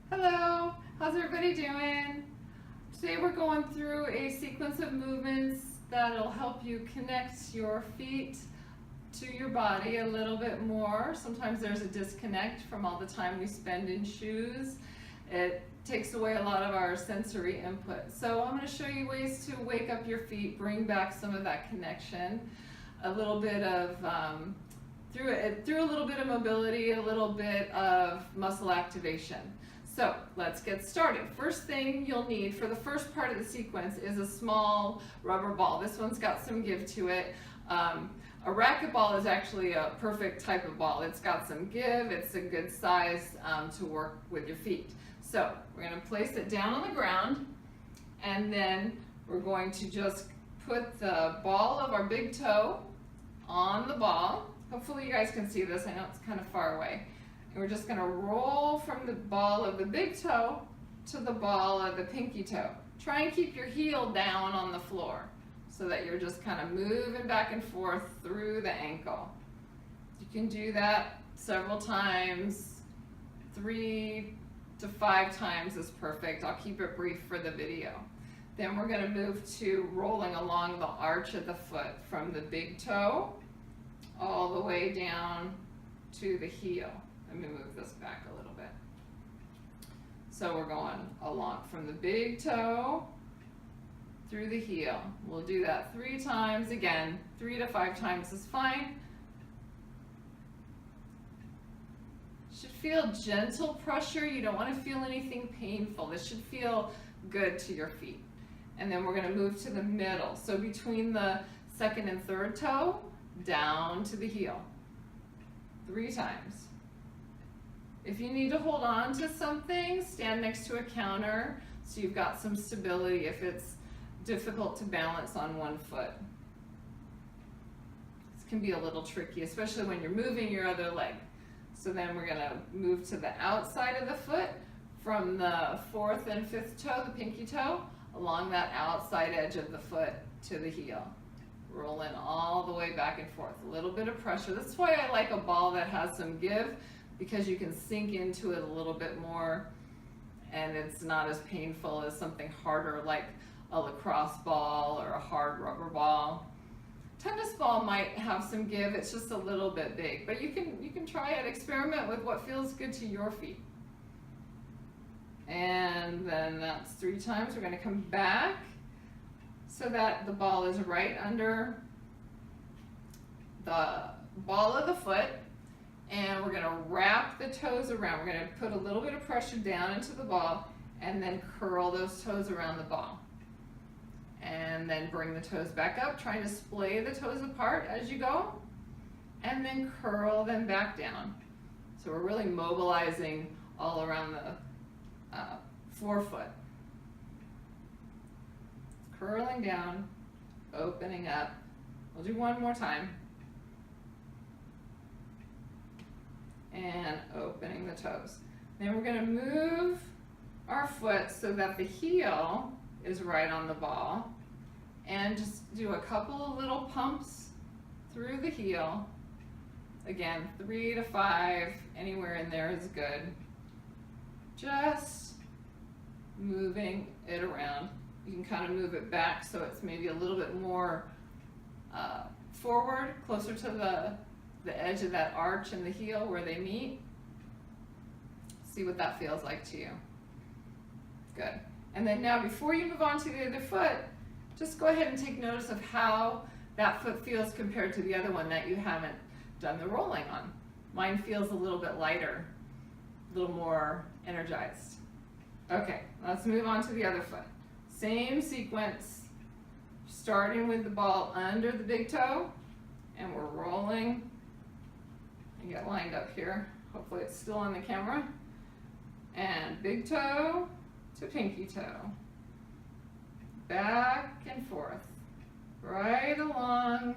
Hello, how's everybody doing? Today we're going through a sequence of movements that'll help you connect your feet to your body a little bit more. Sometimes there's a disconnect from all the time we spend in shoes. It takes away a lot of our sensory input. So I'm going to show you ways to wake up your feet, bring back some of that connection, a little bit of through a little bit of mobility, a little bit of muscle activation. So let's get started. First thing you'll need for the first part of the sequence is a small rubber ball. This one's got some give to it. A racquetball is actually a perfect type of ball. It's got some give, it's a good size to work with your feet. So we're going to place it down on the ground, and then we're going to just put the ball of our big toe on the ball. Hopefully you guys can see this. I know it's kind of far away. And we're just going to roll from the ball of the big toe to the ball of the pinky toe. Try and keep your heel down on the floor so that you're just kind of moving back and forth through the ankle. You can do that several times. 3 to 5 times is perfect. I'll keep it brief for the video. Then we're going to move to rolling along the arch of the foot from the big toe all the way down to the heel. Let me move this back a little bit. So we're going along from the big toe through the heel. We'll do that 3 times. Again, 3 to 5 times is fine. Should feel gentle pressure. You don't want to feel anything painful. This should feel good to your feet. And then we're going to move to the middle. So between the second and third toe, down to the heel. 3 times. If you need to hold on to something, stand next to a counter so you've got some stability if it's difficult to balance on one foot. This can be a little tricky, especially when you're moving your other leg. So then we're going to move to the outside of the foot from the 4th and 5th toe, the pinky toe, along that outside edge of the foot to the heel. Rolling all the way back and forth. A little bit of pressure. That's why I like a ball that has some give, because you can sink into it a little bit more and it's not as painful as something harder like a lacrosse ball or a hard rubber ball. Tennis ball might have some give, it's just a little bit big, but you can try it, experiment with what feels good to your feet. And then that's 3 times. We're going to come back so that the ball is right under the ball of the foot, and we're going to wrap the toes around. We're going to put a little bit of pressure down into the ball and then curl those toes around the ball. And then bring the toes back up, trying to splay the toes apart as you go, and then curl them back down. So we're really mobilizing all around the forefoot. Curling down, opening up. We'll do one more time. And opening the toes. Then we're going to move our foot so that the heel is right on the ball. And just do a couple of little pumps through the heel. Again, 3 to 5, anywhere in there is good. Just moving it around. You can kind of move it back so it's maybe a little bit more forward, closer to the edge of that arch and the heel where they meet. See what that feels like to you. Good. And then now before you move on to the other foot, just go ahead and take notice of how that foot feels compared to the other one that you haven't done the rolling on. Mine feels a little bit lighter, a little more energized. Okay, let's move on to the other foot. Same sequence, starting with the ball under the big toe, and we're rolling. I get lined up here. Hopefully it's still on the camera. And big toe to pinky toe. Back and forth. Right along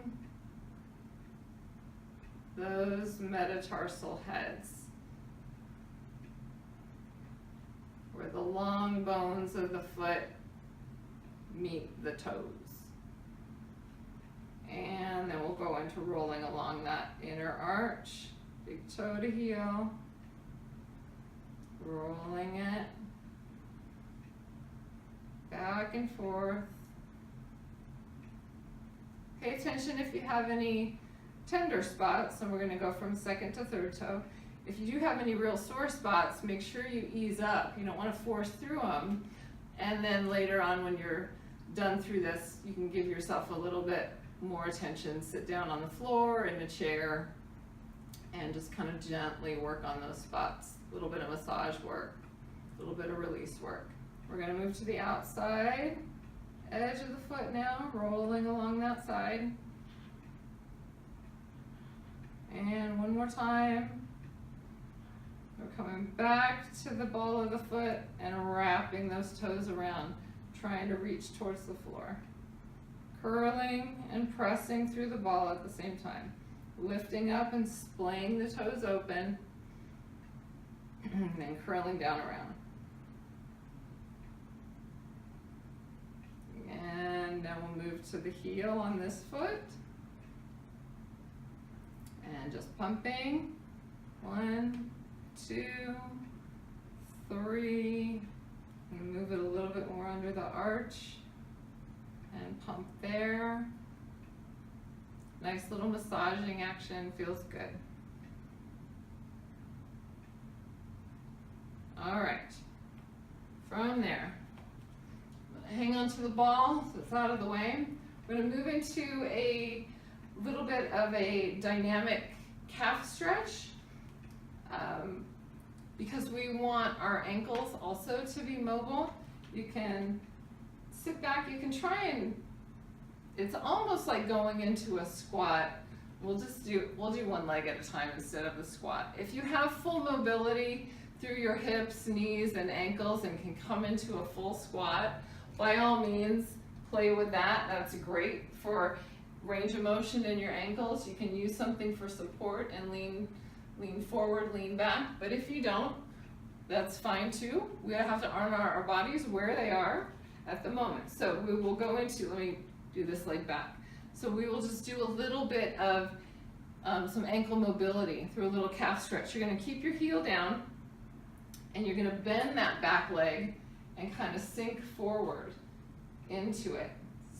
those metatarsal heads, where the long bones of the foot meet the toes. And then we'll go into rolling along that inner arch, big toe to heel, rolling it back and forth. Pay attention if you have any tender spots, and we're going to go from second to third toe. If you do have any real sore spots, make sure you ease up. You don't want to force through them, and then later on when you're done through this, you can give yourself a little bit more attention. Sit down on the floor, in a chair, and just kind of gently work on those spots. A little bit of massage work, a little bit of release work. We're going to move to the outside edge of the foot now, rolling along that side. And one more time. We're coming back to the ball of the foot and wrapping those toes around, trying to reach towards the floor. Curling and pressing through the ball at the same time. Lifting up and splaying the toes open, and then curling down around. And then we'll move to the heel on this foot. And just pumping. 1, 2, 3. And move it a little bit more under the arch. And pump there. Nice little massaging action, feels good. All right, from there, hang on to the ball so it's out of the way. We're gonna move into a little bit of a dynamic calf stretch because we want our ankles also to be mobile. You can sit back, you can try and, it's almost like going into a squat. We'll do one leg at a time instead of a squat. If you have full mobility through your hips, knees, and ankles and can come into a full squat, by all means, play with that. That's great for range of motion in your ankles. You can use something for support and lean forward, lean back. But if you don't, that's fine too. We have to honor our bodies where they are at the moment. So we will go into, let me do this leg back. So we will just do a little bit of some ankle mobility through a little calf stretch. You're going to keep your heel down and you're going to bend that back leg and kind of sink forward into it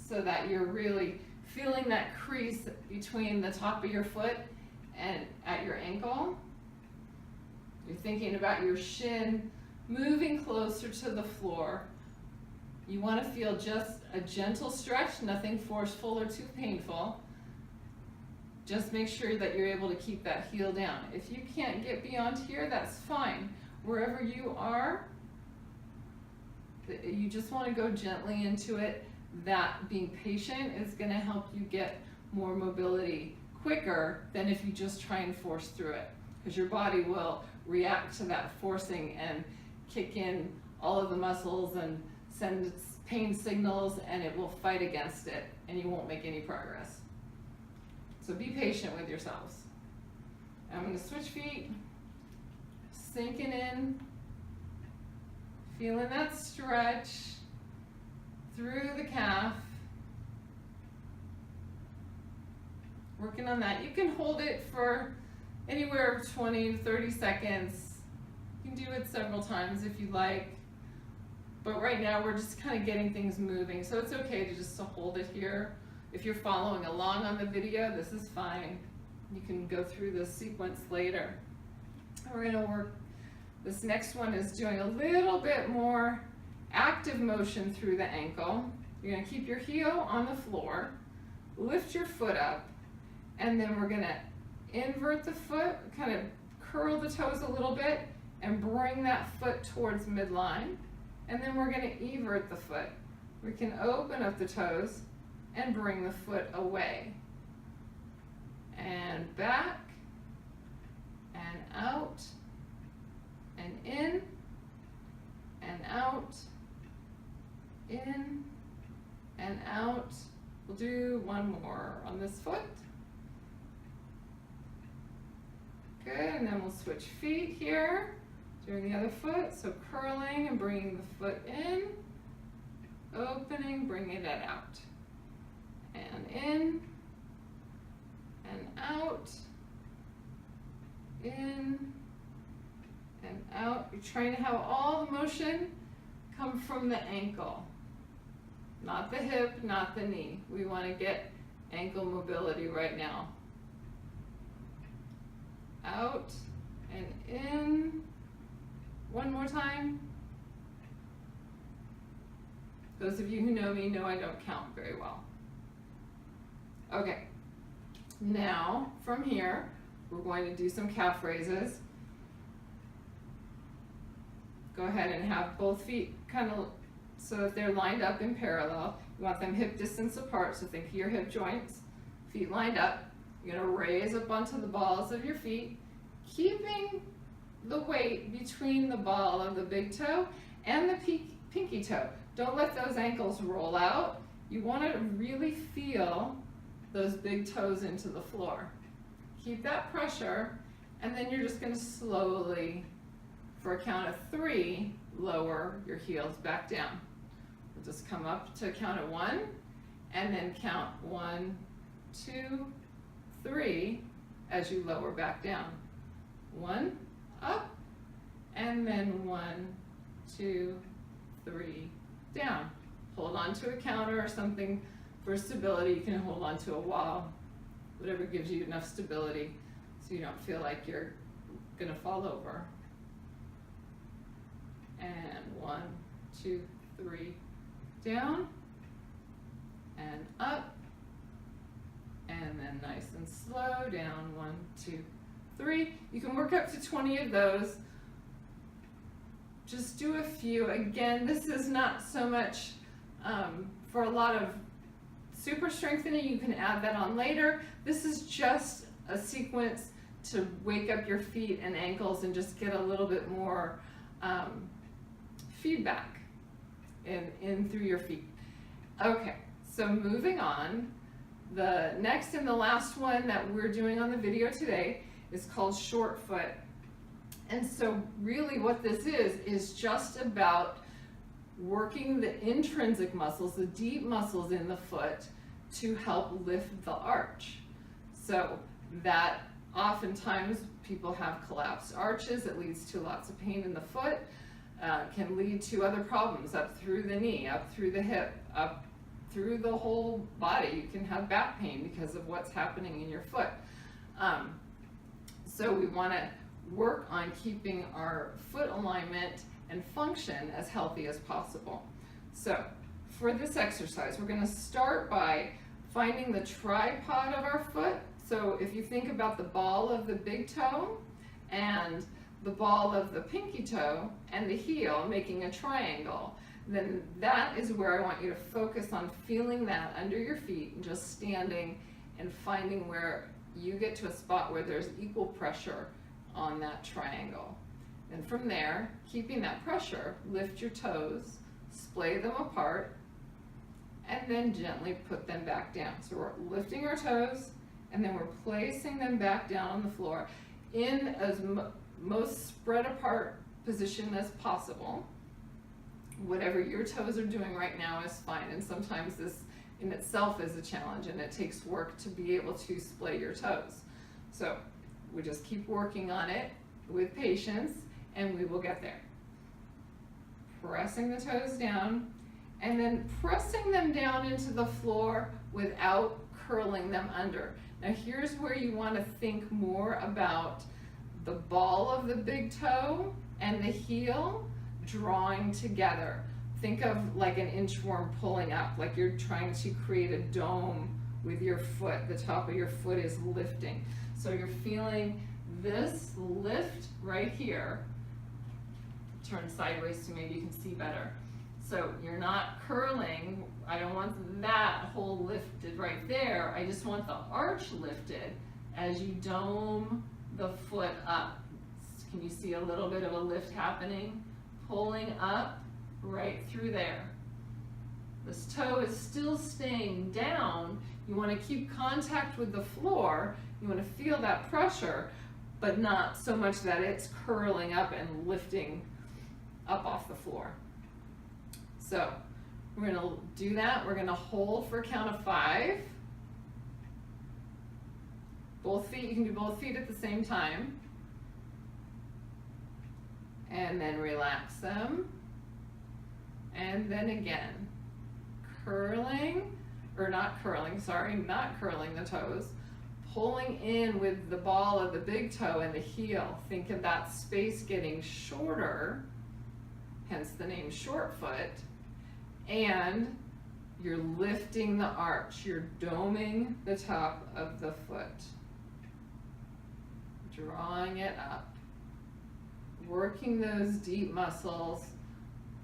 so that you're really feeling that crease between the top of your foot and at your ankle. You're thinking about your shin moving closer to the floor. You want to feel just a gentle stretch, nothing forceful or too painful. Just make sure that you're able to keep that heel down. If you can't get beyond here, that's fine. Wherever you are, you just want to go gently into it. That being patient is going to help you get more mobility quicker than if you just try and force through it, because your body will react to that forcing and kick in all of the muscles and send pain signals, and it will fight against it and you won't make any progress. So be patient with yourselves. I'm going to switch feet, sinking in, feeling that stretch through the calf. Working on that. You can hold it for anywhere 20 to 30 seconds. You can do it several times if you like. But right now we're just kind of getting things moving. So it's okay to just hold it here. If you're following along on the video, this is fine. You can go through this sequence later. We're going to work, this next one is doing a little bit more active motion through the ankle. You're going to keep your heel on the floor, lift your foot up, and then we're going to invert the foot, kind of curl the toes a little bit, and bring that foot towards midline. And then we're going to evert the foot. We can open up the toes and bring the foot away. And back, and out, and in, and out, in, and out. We'll do one more on this foot. Good, and then we'll switch feet here. Doing the other foot, so curling and bringing the foot in, opening, bringing it out, and in, and out, in, and out. You're trying to have all the motion come from the ankle, not the hip, not the knee. We want to get ankle mobility right now. Out and in. One more time. Those of you who know me know I don't count very well. Okay, now from here, we're going to do some calf raises. Go ahead and have both feet kind of so that they're lined up in parallel. You want them hip distance apart, so think of your hip joints, feet lined up. You're gonna raise up onto the balls of your feet, keeping the weight between the ball of the big toe and the pinky toe. Don't let those ankles roll out. You want to really feel those big toes into the floor. Keep that pressure, and then you're just going to slowly, for a count of 3, lower your heels back down. We'll just come up to a count of 1, and then count 1, 2, 3 as you lower back down. 1, up, and then 1, 2, 3, down. Hold on to a counter or something for stability. You can hold on to a wall, whatever gives you enough stability so you don't feel like you're gonna fall over. And 1, 2, 3, down, and up, and then nice and slow down, 1, 2, 3. You can work up to 20 of those. Just do a few. Again, this is not so much for a lot of super strengthening. You can add that on later. This is just a sequence to wake up your feet and ankles and just get a little bit more feedback in through your feet. Okay, so moving on. The next and the last one that we're doing on the video today is called short foot. And so really what this is just about working the intrinsic muscles, the deep muscles in the foot, to help lift the arch. So that oftentimes people have collapsed arches. It leads to lots of pain in the foot, can lead to other problems up through the knee, up through the hip, up through the whole body. You can have back pain because of what's happening in your foot. So we want to work on keeping our foot alignment and function as healthy as possible. So for this exercise, we're going to start by finding the tripod of our foot. So if you think about the ball of the big toe and the ball of the pinky toe and the heel making a triangle, then that is where I want you to focus on feeling that under your feet and just standing and finding where you get to a spot where there's equal pressure on that triangle. And from there, keeping that pressure, lift your toes, splay them apart, and then gently put them back down. So we're lifting our toes, and then we're placing them back down on the floor in as most spread apart position as possible. Whatever your toes are doing right now is fine, and sometimes this in itself is a challenge, and it takes work to be able to splay your toes. So we just keep working on it with patience, and we will get there. Pressing the toes down, and then pressing them down into the floor without curling them under. Now here's where you want to think more about the ball of the big toe and the heel drawing together. Think of like an inchworm pulling up, like you're trying to create a dome with your foot. The top of your foot is lifting. So you're feeling this lift right here. Turn sideways so maybe you can see better. So you're not curling. I don't want that whole lifted right there. I just want the arch lifted as you dome the foot up. Can you see a little bit of a lift happening? Pulling up right through there. This toe is still staying down. You want to keep contact with the floor. You want to feel that pressure, but not so much that it's curling up and lifting up off the floor. So we're going to do that. We're going to hold for a count of 5. Both feet, you can do both feet at the same time. and then relax them, and then again, curling, or not curling the toes, pulling in with the ball of the big toe and the heel. Think of that space getting shorter, hence the name short foot, and you're lifting the arch, you're doming the top of the foot, drawing it up, working those deep muscles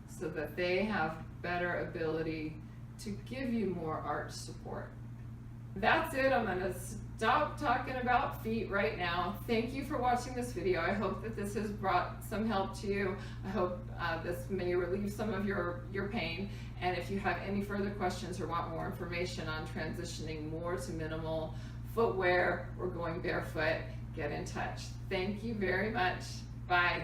so that they have better ability to give you more arch support. That's it. I'm going to stop talking about feet right now. Thank you for watching this video. I hope that this has brought some help to you. I hope this may relieve some of your pain. And if you have any further questions or want more information on transitioning more to minimal footwear or going barefoot, get in touch. Thank you very much. Bye.